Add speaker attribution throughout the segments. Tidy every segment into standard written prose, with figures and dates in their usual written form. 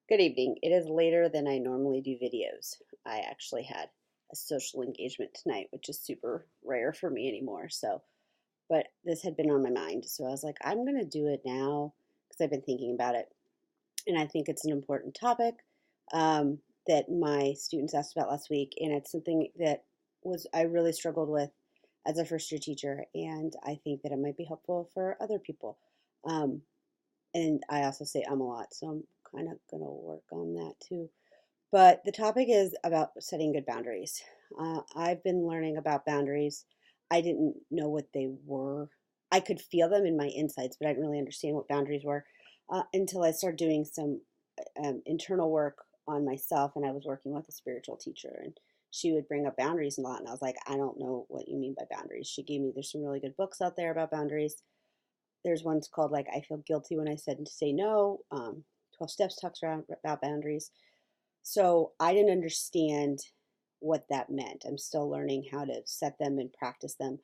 Speaker 1: Good evening. It is later than I normally do videos. I actually had a social engagement tonight, which is super rare for me anymore. But this had been on my mind. So I was like, I'm going to do it now because I've been thinking about it. And I think it's an important topic that my students asked about last week. And it's something that I really struggled with as a first year teacher. And I think that it might be helpful for other people. Um, and I also say a lot. So I'm kind of going to work on that too. But the topic is about setting good boundaries. I've been learning about boundaries. I didn't know what they were. I could feel them in my insides, but I didn't really understand what boundaries were until I started doing some internal work on myself. And I was working with a spiritual teacher, and she would bring up boundaries a lot. And I was like, I don't know what you mean by boundaries. There's some really good books out there about boundaries. There's ones called like I Feel Guilty When I Said to Say No. 12 Steps talks around about boundaries. So I didn't understand what that meant. I'm still learning how to set them and practice them.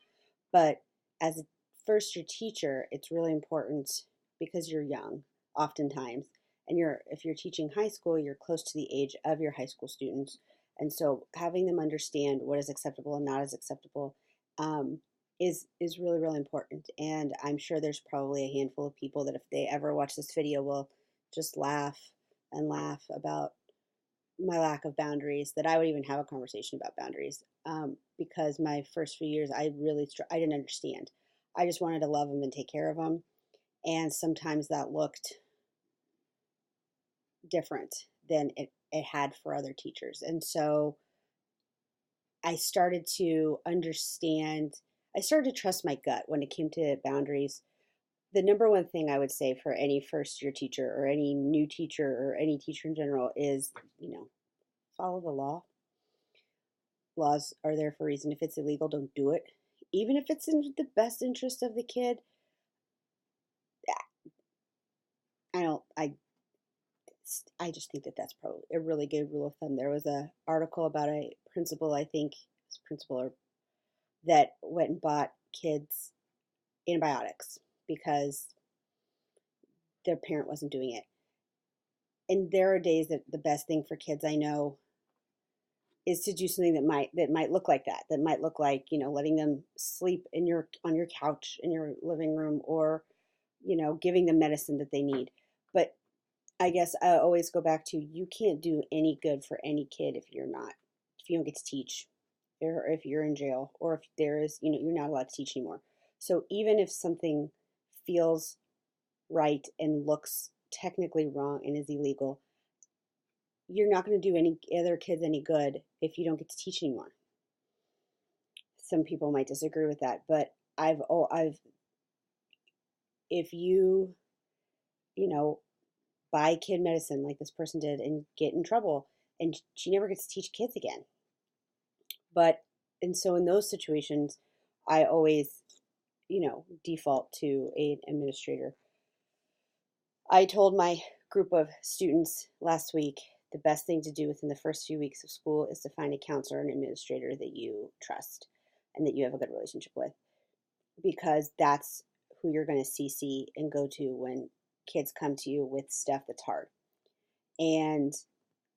Speaker 1: But as a first year teacher, it's really important because you're young, oftentimes, and if you're teaching high school, you're close to the age of your high school students, and so having them understand what is acceptable and not as acceptable um, is really really important. And I'm sure there's probably a handful of people that if they ever watch this video will just laugh and laugh about my lack of boundaries, that I would even have a conversation about boundaries, because my first few years I didn't understand. I just wanted to love them and take care of them, and sometimes that looked different than it had for other teachers. And so I started to understand. I started to trust my gut when it came to boundaries. The number one thing I would say for any first year teacher or any new teacher or any teacher in general is, follow the law. Laws are there for a reason. If it's illegal, don't do it. Even if it's in the best interest of the kid, I don't. I just think that that's probably a really good rule of thumb. There was a article about a principal, I think, principal or that went and bought kids antibiotics because their parent wasn't doing it. And there are days that the best thing for kids I know is to do something that might look like that. That might look like, letting them sleep on your couch in your living room, or giving them medicine that they need. But I guess I always go back to, you can't do any good for any kid if you don't get to teach, or if you're in jail, or if there is, you're not allowed to teach anymore. So even if something feels right and looks technically wrong and is illegal, you're not going to do any other kids any good if you don't get to teach anymore. Some people might disagree with that, but I've if you know buy kid medicine like this person did and get in trouble, and she never gets to teach kids again. But and so in those situations, I always, default to an administrator. I told my group of students last week the best thing to do within the first few weeks of school is to find a counselor and administrator that you trust and that you have a good relationship with, because that's who you're going to CC and go to when kids come to you with stuff that's hard. And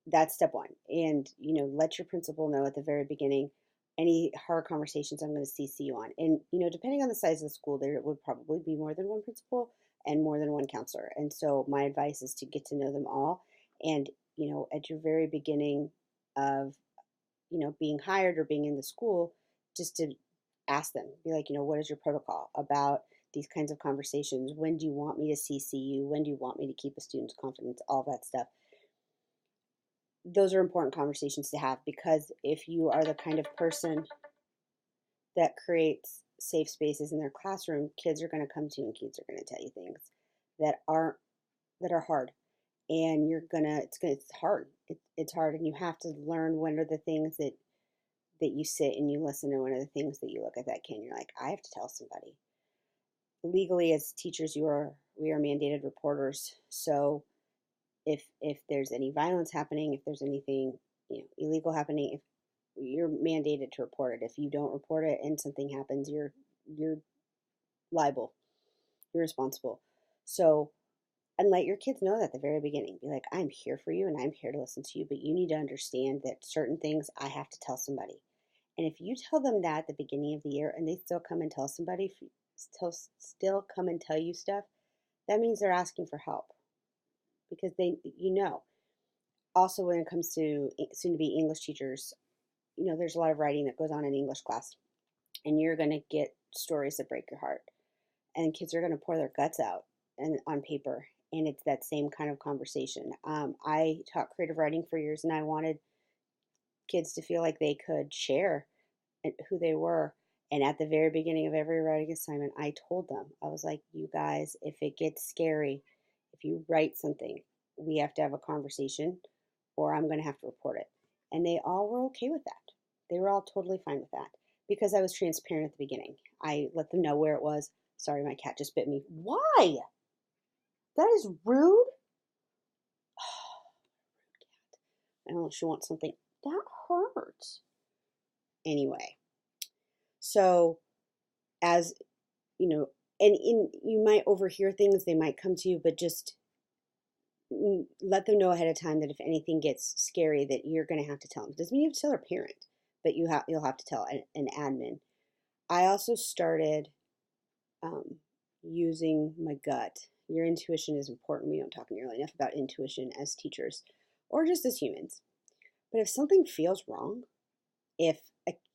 Speaker 1: that's step one. And, let your principal know at the very beginning any hard conversations I'm going to CC you on. And, depending on the size of the school, there would probably be more than one principal and more than one counselor. And so my advice is to get to know them all. And, at your very beginning of, being hired or being in the school, just to ask them, be like, what is your protocol about these kinds of conversations? When do you want me to CC you? When do you want me to keep a student's confidence? All that stuff. Those are important conversations to have, because if you are the kind of person that creates safe spaces in their classroom, kids are going to come to you and kids are going to tell you things that aren't that are hard, and it's hard. It's hard, and you have to learn when are the things that you sit and you listen, and when are the things that you look at that kid and you're like, I have to tell somebody. Legally, as teachers, we are mandated reporters. So if there's any violence happening, if there's anything illegal happening, if you're mandated to report it. If you don't report it and something happens, you're liable. You're responsible. So And let your kids know that at the very beginning. Be like, I'm here for you and I'm here to listen to you, but you need to understand that certain things I have to tell somebody. And if you tell them that at the beginning of the year and they still come and tell somebody, still come and tell you stuff, that means they're asking for help because they. Also, when it comes to soon to be English teachers, there's a lot of writing that goes on in English class, and you're going to get stories that break your heart, and kids are going to pour their guts out and on paper, and it's that same kind of conversation. I taught creative writing for years, and I wanted kids to feel like they could share who they were. And at the very beginning of every writing assignment, I told them, I was like, you guys, if it gets scary, if you write something, we have to have a conversation or I'm going to have to report it. And they all were okay with that. They were all totally fine with that because I was transparent at the beginning. I let them know where it was. Sorry, my cat just bit me. Why? That is rude. I don't know if she wants something. That hurts. Anyway, so as you might overhear things, they might come to you, but just let them know ahead of time that if anything gets scary, that you're going to have to tell them. It doesn't mean you have to tell a parent, but you'll have to tell an admin. I also started using my gut. Your intuition is important. We don't talk nearly enough about intuition as teachers or just as humans. But if something feels wrong, if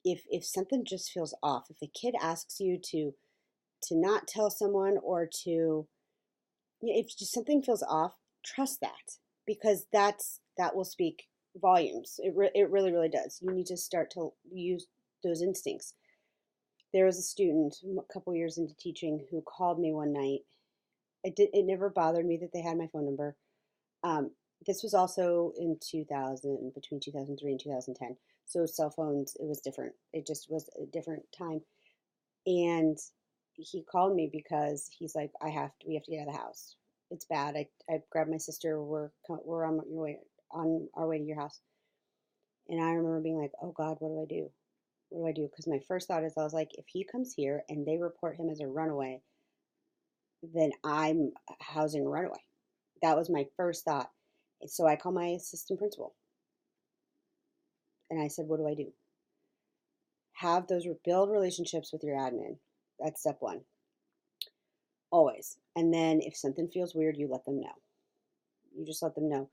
Speaker 1: if something just feels off, if a kid asks you to not tell someone or to, if just something feels off, trust that because that will speak volumes. It really really does. You need to start to use those instincts. There was a student a couple years into teaching who called me one night. It never bothered me that they had my phone number. Um, this was also in 2000, between 2003 and 2010. So cell phones, it was different. It just was a different time. And he called me because he's like, we have to get out of the house. It's bad. I grabbed my sister. We're on our way to your house. And I remember being like, oh God, what do I do? What do I do? Because my first thought is, I was like, if he comes here and they report him as a runaway, then I'm housing a runaway. That was my first thought. So I called my assistant principal and I said, what do I do? Build relationships with your admin. That's step one. Always. And then if something feels weird, you let them know. You just let them know.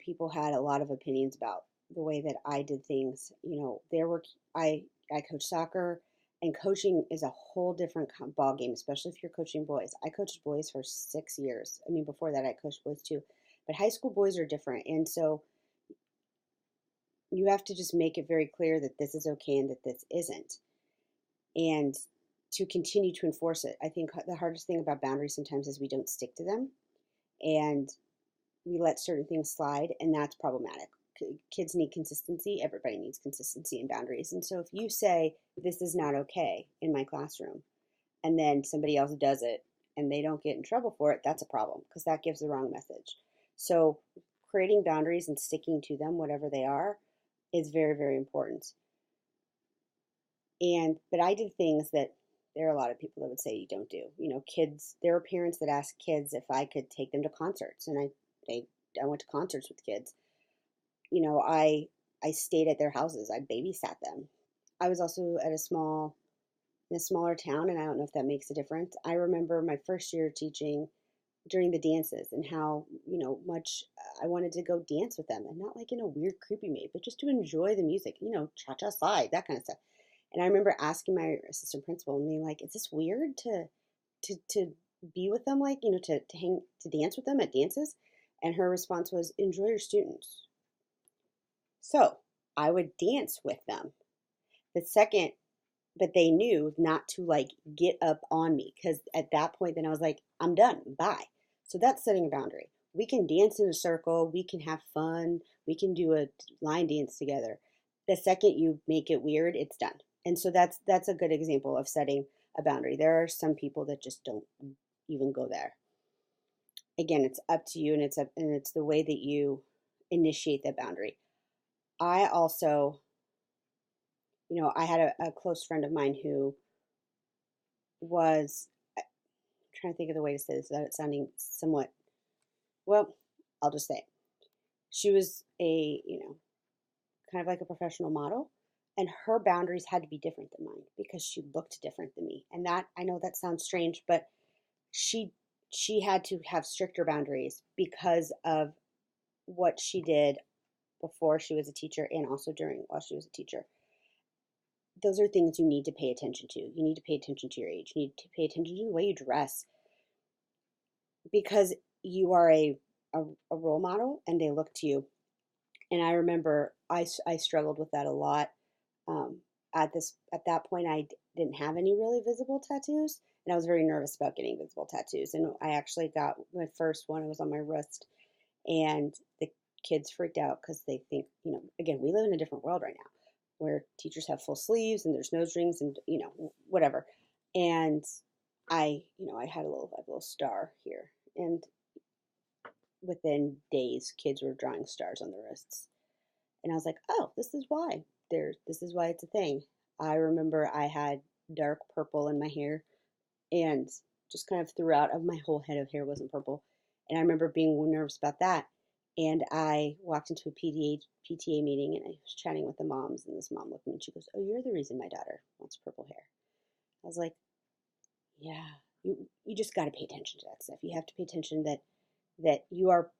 Speaker 1: People had a lot of opinions about the way that I did things. I coach soccer, and coaching is a whole different ball game, especially if you're coaching boys. I coached boys for 6 years. I mean, before that, I coached boys too. But high school boys are different. And so you have to just make it very clear that this is okay and that this isn't. And to continue to enforce it. I think the hardest thing about boundaries sometimes is we don't stick to them and we let certain things slide, and that's problematic. Kids need consistency. Everybody needs consistency and boundaries. And so if you say, this is not okay in my classroom, and then somebody else does it and they don't get in trouble for it, that's a problem because that gives the wrong message. So creating boundaries and sticking to them, whatever they are, is very, very important. But I did things that there are a lot of people that would say you don't do. Kids, there are parents that ask kids if I could take them to concerts, and I went to concerts with kids. I stayed at their houses. I babysat them. I was also in a smaller town, and I don't know if that makes a difference. I remember my first year teaching during the dances and how, much I wanted to go dance with them, and not like in a weird, creepy way, but just to enjoy the music, cha-cha slide, that kind of stuff. And I remember asking my assistant principal and being like, is this weird to be with them, like, to dance with them at dances? And her response was, enjoy your students. So I would dance with them. The second, but they knew not to like get up on me because at that point, then I was like, I'm done. Bye. So that's setting a boundary. We can dance in a circle. We can have fun. We can do a line dance together. The second you make it weird, it's done. And so that's a good example of setting a boundary. There are some people that just don't even go there. Again, it's up to you, and it's the way that you initiate that boundary. I also, I had a close friend of mine who was, I'm trying to think of the way to say this without it sounding somewhat, well, I'll just say it. She was a, kind of like a professional model, and her boundaries had to be different than mine because she looked different than me. And that, I know that sounds strange, but she she had to have stricter boundaries because of what she did before she was a teacher and also during while she was a teacher. Those are things you need to pay attention to. You need to pay attention to your age. You need to pay attention to the way you dress because you are a role model and they look to you. And I remember I struggled with that a lot. Um, at that point, didn't have any really visible tattoos, and I was very nervous about getting visible tattoos. And I actually got my first one. It was on my wrist, and the kids freaked out because they think, again, we live in a different world right now, where teachers have full sleeves and there's nose rings and whatever. And I had a little star here, and within days, kids were drawing stars on their wrists. And I was like, oh, this is why. This is why it's a thing. I remember I had dark purple in my hair and just kind of throughout of my whole head of hair wasn't purple. And I remember being nervous about that. And I walked into a PTA meeting and I was chatting with the moms, and this mom looked at me and she goes, oh, you're the reason my daughter wants purple hair. I was like, yeah, you just got to pay attention to that stuff. You have to pay attention that you are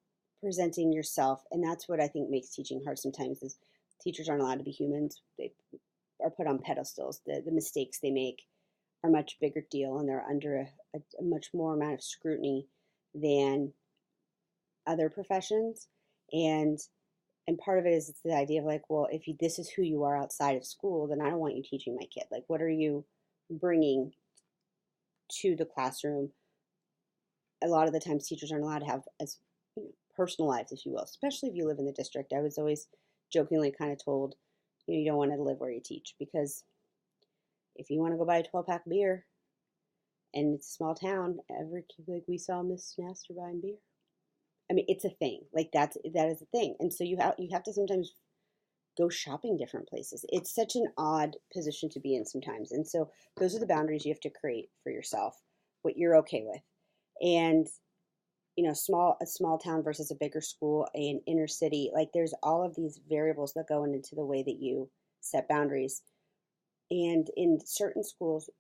Speaker 1: presenting yourself, and that's what I think makes teaching hard sometimes is teachers aren't allowed to be humans. They are put on pedestals. The mistakes they make are a much bigger deal, and they're under a much more amount of scrutiny than other professions. And part of it is it's the idea of like, well, if this is who you are outside of school, then I don't want you teaching my kid. Like, what are you bringing to the classroom? A lot of the times teachers aren't allowed to have as personal lives, if you will, especially if you live in the district. I was always jokingly kind of told, you don't want to live where you teach, because if you want to go buy a 12-pack of beer and it's a small town, every kid like, we saw Miss Snaster buying beer. I mean, it's a thing. Like that is a thing. And so you have to sometimes go shopping different places. It's such an odd position to be in sometimes. And so those are the boundaries you have to create for yourself, what you're okay with. And a small town versus a bigger school, an inner city, like there's all of these variables that go into the way that you set boundaries. And in certain schools,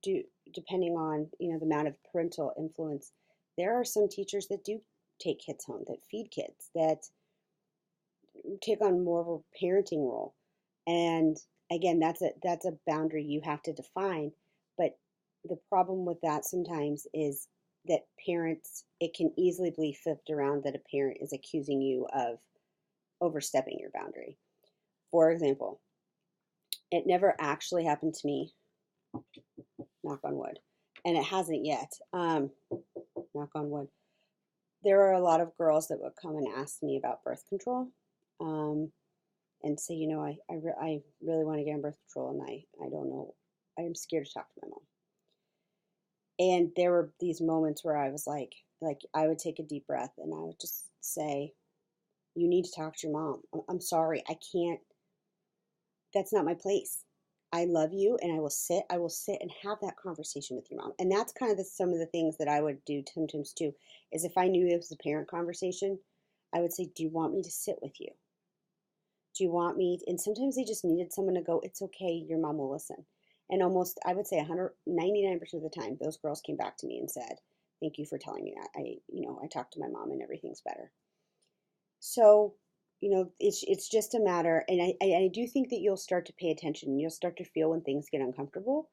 Speaker 1: depending on the amount of parental influence, there are some teachers that do take kids home, that feed kids, that take on more of a parenting role. And again, that's a boundary you have to define. But the problem with that sometimes is that parents, it can easily be flipped around that a parent is accusing you of overstepping your boundary. For example, it never actually happened to me, knock on wood, and it hasn't yet, knock on wood. There are a lot of girls that would come and ask me about birth control, and say, I really want to get on birth control, and I don't know, I'm scared to talk to my mom. And there were these moments where I was like I would take a deep breath and I would just say, you need to talk to your mom. I'm sorry, I can't, that's not my place. I love you, and I will sit and have that conversation with your mom. And that's kind of some of the things that I would do sometimes too, is if I knew it was a parent conversation, I would say, do you want me to sit with you? Do you want me? And sometimes they just needed someone to go, it's okay, your mom will listen. And almost, I would say 99% of the time, those girls came back to me and said, thank you for telling me that. I talked to my mom and everything's better. So, it's just a matter, and I do think that you'll start to pay attention. You'll start to feel when things get uncomfortable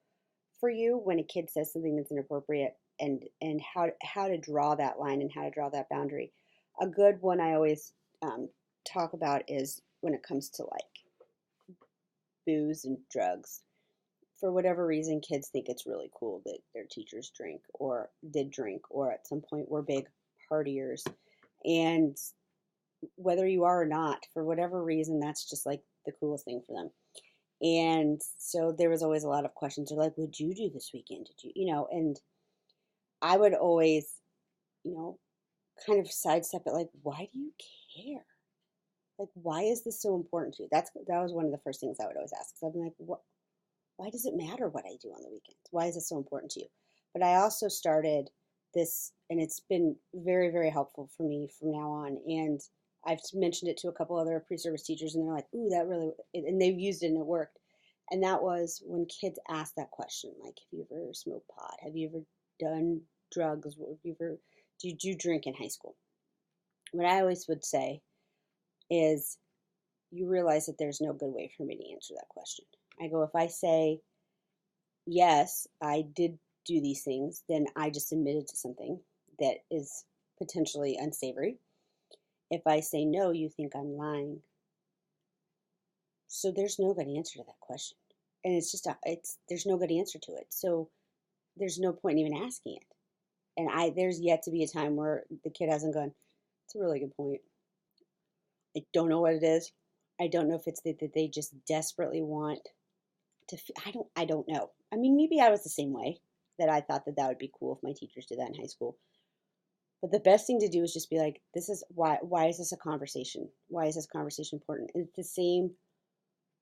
Speaker 1: for you, when a kid says something that's inappropriate, and how to draw that line and how to draw that boundary. A good one I always talk about is when it comes to like booze and drugs. For whatever reason, kids think it's really cool that their teachers drink or did drink or at some point were big partiers. And whether you are or not, for whatever reason, that's just like the coolest thing for them. And so there was always a lot of questions. They're like, what'd you do this weekend? Did you, and I would always, kind of sidestep it like, why do you care? Like, why is this so important to you? That was one of the first things I would always ask. So I'd be like, why does it matter what I do on the weekends? Why is it so important to you? But I also started this, and it's been very, very helpful for me from now on. And I've mentioned it to a couple other pre-service teachers, and they're like, "Ooh, that really," and they've used it and it worked. And that was when kids ask that question, like, "Have you ever smoked pot? Have you ever done drugs? Have you ever, did you drink in high school?" What I always would say is, you realize that there's no good way for me to answer that question. I go, if I say, yes, I did do these things, then I just admitted to something that is potentially unsavory. If I say no, you think I'm lying. So there's no good answer to that question. And it's just, there's no good answer to it. So there's no point in even asking it. And there's yet to be a time where the kid hasn't gone, it's a really good point. I don't know what it is. I don't know if it's that they just desperately want to, I don't know. I mean, maybe I was the same way, that I thought that that would be cool if my teachers did that in high school. But the best thing to do is just be like, this is why is this a conversation? Why is this conversation important? And it's the same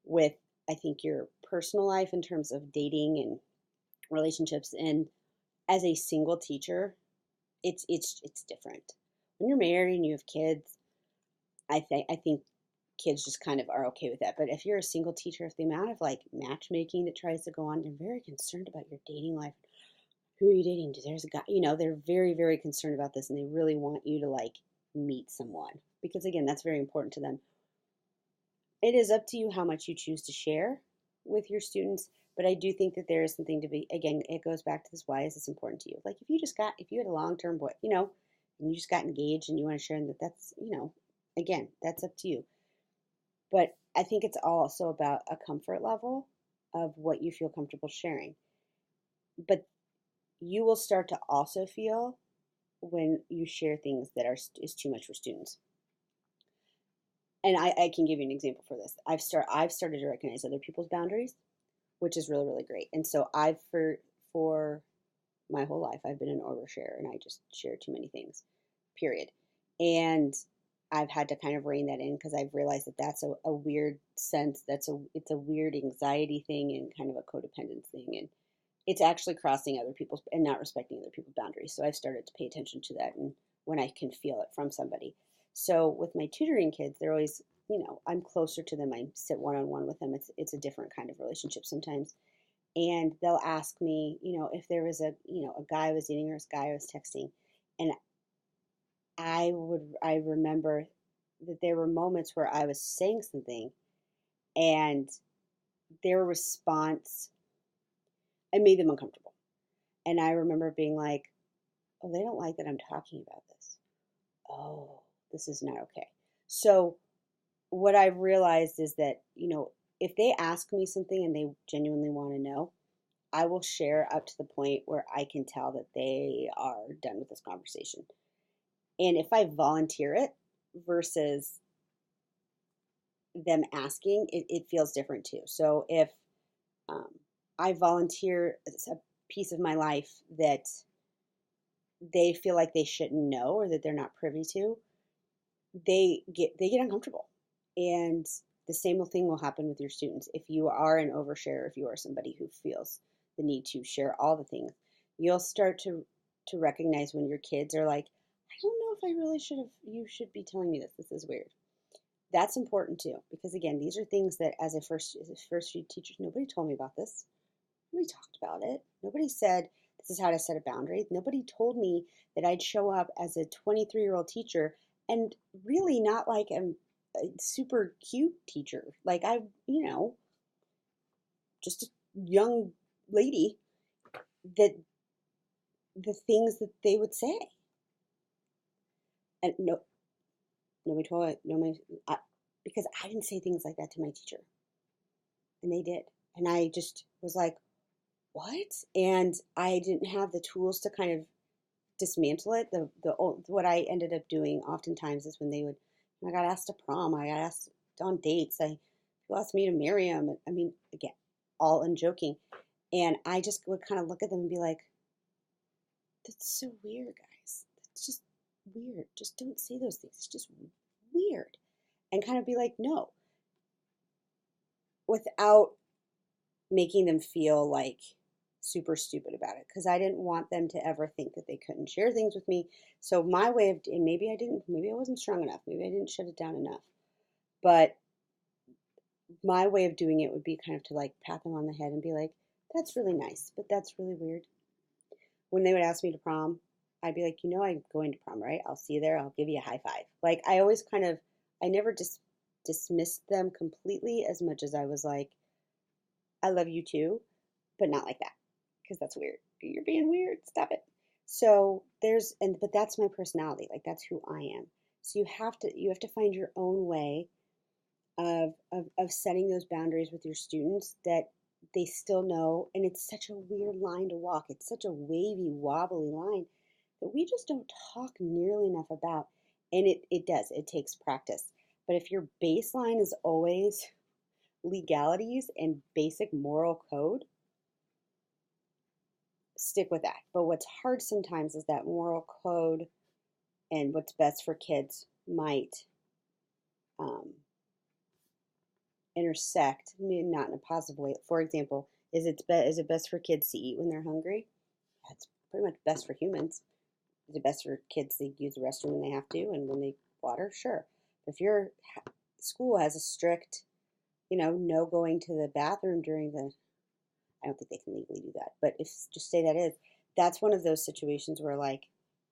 Speaker 1: with, I think, your personal life in terms of dating and relationships. And as a single teacher, it's different. When you're married and you have kids, I think kids just kind of are okay with that. But if you're a single teacher, if the amount of like matchmaking that tries to go on, they're very concerned about your dating life. Who are you dating? There's a guy, they're very, very concerned about this, and they really want you to like meet someone, because again, that's very important to them. It is up to you how much you choose to share with your students, but I do think that there is something to be, again, it goes back to this, why is this important to you? Like if you had a long-term boy, and you just got engaged and you want to share that, that's, again, that's up to you. But I think it's also about a comfort level of what you feel comfortable sharing. But you will start to also feel when you share things that is too much for students. And I can give you an example for this. I've started to recognize other people's boundaries, which is really, really great. And so for my whole life, I've been an overshare, and I just share too many things, period. And I've had to kind of rein that in, because I've realized that that's a weird sense. It's a weird anxiety thing and kind of a codependence thing. And it's actually crossing other people's and not respecting other people's boundaries. So I've started to pay attention to that, and when I can feel it from somebody. So with my tutoring kids, they're always, I'm closer to them. I sit one-on-one with them. It's a different kind of relationship sometimes. And they'll ask me, if there was a guy I was dating or a guy I was texting. And I remember that there were moments where I was saying something, and their response, I made them uncomfortable. And I remember being like, oh, they don't like that I'm talking about this. Oh, this is not okay. So what I've realized is that, if they ask me something and they genuinely want to know, I will share up to the point where I can tell that they are done with this conversation. And if I volunteer it versus them asking, it feels different too. So if um, I volunteer a piece of my life that they feel like they shouldn't know, or that they're not privy to, they get uncomfortable. And the same thing will happen with your students. If you are an overshare, if you are somebody who feels the need to share all the things, you'll start to recognize when your kids are like, I don't know if I really you should be telling me this. This is weird. That's important too, because again, these are things that as a first few teachers, nobody told me about this. Nobody talked about it. Nobody said this is how to set a boundary. Nobody told me that I'd show up as a 23-year-old teacher and really not like a super cute teacher. Like just a young lady, that the things that they would say. And no, nobody told me, because I didn't say things like that to my teacher. And they did. And I just was like, what? And I didn't have the tools to kind of dismantle it. What I ended up doing oftentimes is when I got asked to prom, I got asked on dates, people asked me to marry them. I mean, again, all in joking. And I just would kind of look at them and be like, that's so weird, guys. That's just weird. Just don't say those things. It's just weird. And kind of be like, no, without making them feel like super stupid about it because I didn't want them to ever think that they couldn't share things with me. So my way of, and maybe I wasn't strong enough, maybe I didn't shut it down enough, but my way of doing it would be kind of to like pat them on the head and be like, that's really nice, but that's really weird. When they would ask me to prom, I'd be like, I'm going to prom, right? I'll see you there. I'll give you a high five. Like I always kind of, I never just dismissed them completely as much as I was like, I love you too, but not like that because that's weird. You're being weird. Stop it. So but that's my personality. Like that's who I am. So you have to find your own way of setting those boundaries with your students that they still know. And it's such a weird line to walk. It's such a wavy, wobbly line that we just don't talk nearly enough about. And it does, it takes practice. But if your baseline is always legalities and basic moral code, stick with that. But what's hard sometimes is that moral code and what's best for kids might um, intersect, maybe not in a positive way. For example, is it best for kids to eat when they're hungry? That's pretty much best for humans. Is it best for kids to use the restroom when they have to and when they water? Sure. If your school has a strict, no going to the bathroom during the, I don't think they can legally do that, but if just say that's one of those situations where like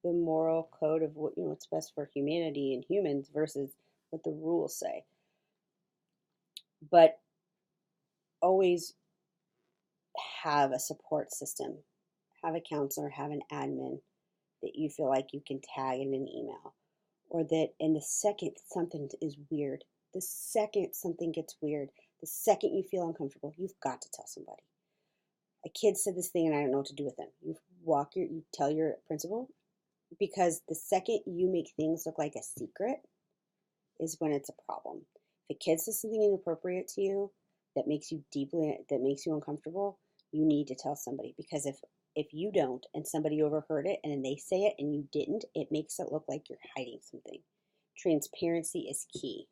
Speaker 1: the moral code of what's best for humanity and humans versus what the rules say. But always have a support system, have a counselor, have an admin that you feel like you can tag in an email, or that in the second something is weird, the second something gets weird, the second you feel uncomfortable, you've got to tell somebody. A kid said this thing and I don't know what to do with them. You tell your principal, because the second you make things look like a secret is when it's a problem. If a kid says something inappropriate to you that makes you uncomfortable, you need to tell somebody, because if you don't and somebody overheard it and then they say it and you didn't, it makes it look like you're hiding something. Transparency is key.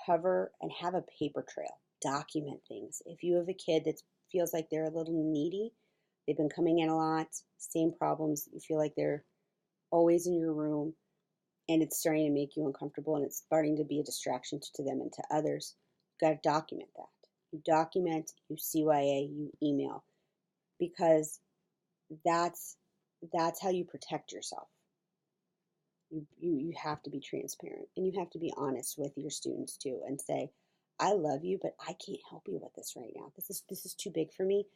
Speaker 1: Cover and have a paper trail. Document things. If you have a kid that feels like they're a little needy, they've been coming in a lot, same problems, you feel like they're always in your room, and it's starting to make you uncomfortable and it's starting to be a distraction to them and to others, you got to document that. You document, you CYA, you email, because that's how you protect yourself. You have to be transparent and you have to be honest with your students too and say, I love you, but I can't help you with this right now. This is too big for me.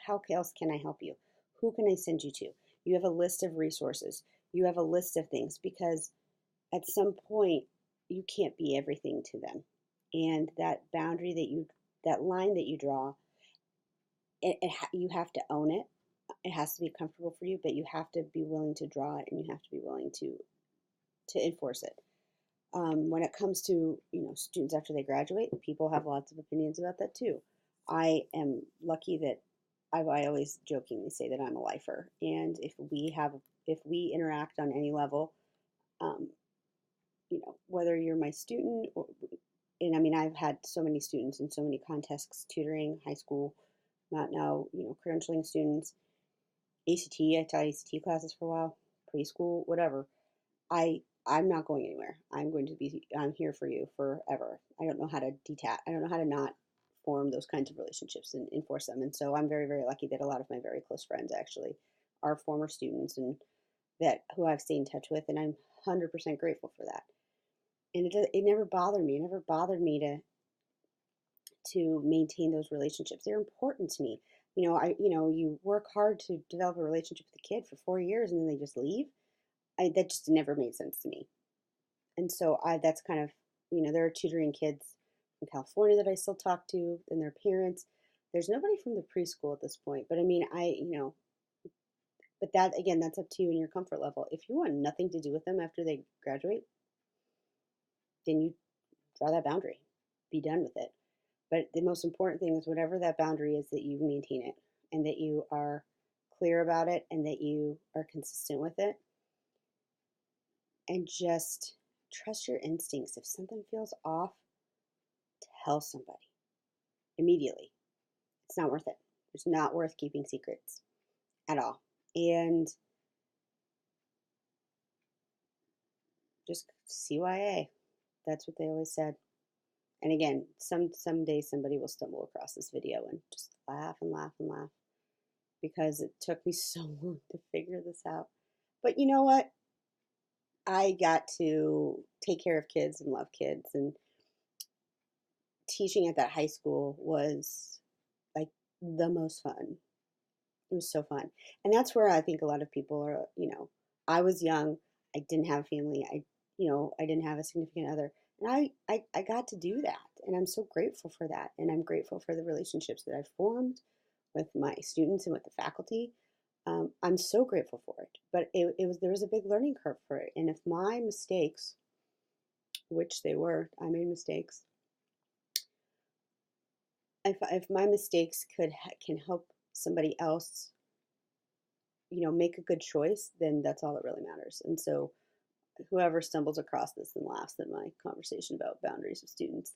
Speaker 1: How else can I help you? Who can I send you to? You have a list of resources. You have a list of things, because at some point you can't be everything to them. And that boundary that line that you draw, you have to own it. It has to be comfortable for you, but you have to be willing to draw it and you have to be willing to enforce it. When it comes to students after they graduate, people have lots of opinions about that too. I am lucky that I always jokingly say that I'm a lifer, and if we interact on any level, um, whether you're my student or, and I mean I've had so many students in so many contests, tutoring, high school, not now credentialing students, ACT. I taught ACT classes for a while, preschool, whatever. I'm not going anywhere. I'm here for you forever. I don't know how to detach. I don't know how to not form those kinds of relationships and enforce them. And so I'm very, very lucky that a lot of my very close friends actually are former students and that who I've stayed in touch with, and I'm 100% grateful for that. And it never bothered me. It never bothered me to maintain those relationships. They're important to me. You work hard to develop a relationship with a kid for 4 years and then they just leave. That just never made sense to me. And so that's kind of, there are tutoring kids in California that I still talk to and their parents. There's nobody from the preschool at this point, but I mean, but that again, that's up to you and your comfort level. If you want nothing to do with them after they graduate, then you draw that boundary, be done with it. But the most important thing is whatever that boundary is, that you maintain it and that you are clear about it and that you are consistent with it, and just trust your instincts. If something feels off, tell somebody immediately. It's not worth it. It's not worth keeping secrets at all. And just CYA. That's what they always said. And again, someday somebody will stumble across this video and just laugh and laugh and laugh because it took me so long to figure this out. But you know what? I got to take care of kids and love kids, and teaching at that high school was like the most fun. It was so fun. And that's where I think a lot of people are, I was young, I didn't have a family, I didn't have a significant other. And I got to do that. And I'm so grateful for that. And I'm grateful for the relationships that I've formed with my students and with the faculty. I'm so grateful for it. But there was a big learning curve for it. And if my mistakes, which they were, I made mistakes. If my mistakes can help somebody else, make a good choice, then that's all that really matters. And so whoever stumbles across this and laughs at my conversation about boundaries with students,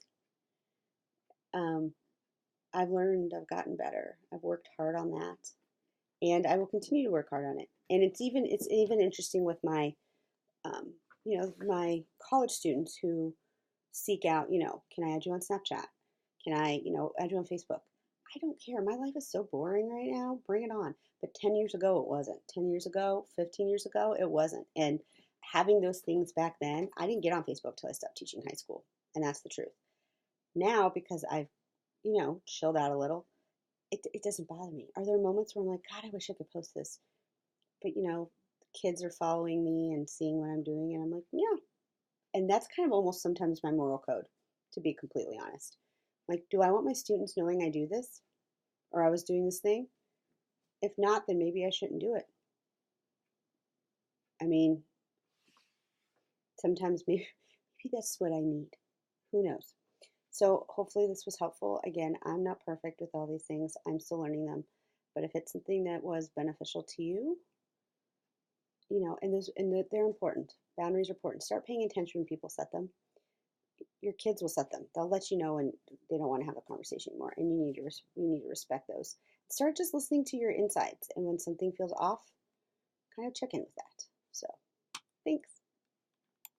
Speaker 1: um, I've learned, I've gotten better. I've worked hard on that, and I will continue to work hard on it. And it's even interesting with my, my college students who seek out, can I add you on Snapchat? Can I, add you on Facebook? I don't care. My life is so boring right now. Bring it on. But 10 years ago, it wasn't. 10 years ago, 15 years ago, it wasn't. And having those things back then, I didn't get on Facebook till I stopped teaching high school. And that's the truth. Now, because I've, chilled out a little, it doesn't bother me. Are there moments where I'm like, God, I wish I could post this? But, kids are following me and seeing what I'm doing. And I'm like, yeah. And that's kind of almost sometimes my moral code, to be completely honest. Like, do I want my students knowing I do this or I was doing this thing? If not, then maybe I shouldn't do it. I mean, sometimes maybe that's what I need. Who knows? So hopefully this was helpful. Again, I'm not perfect with all these things. I'm still learning them. But if it's something that was beneficial to you, they're important. Boundaries are important. Start paying attention when people set them. Your kids will set them. They'll let you know when they don't want to have a conversation anymore, and you need to respect those. Start just listening to your insides, and when something feels off, kind of check in with that. So, thanks.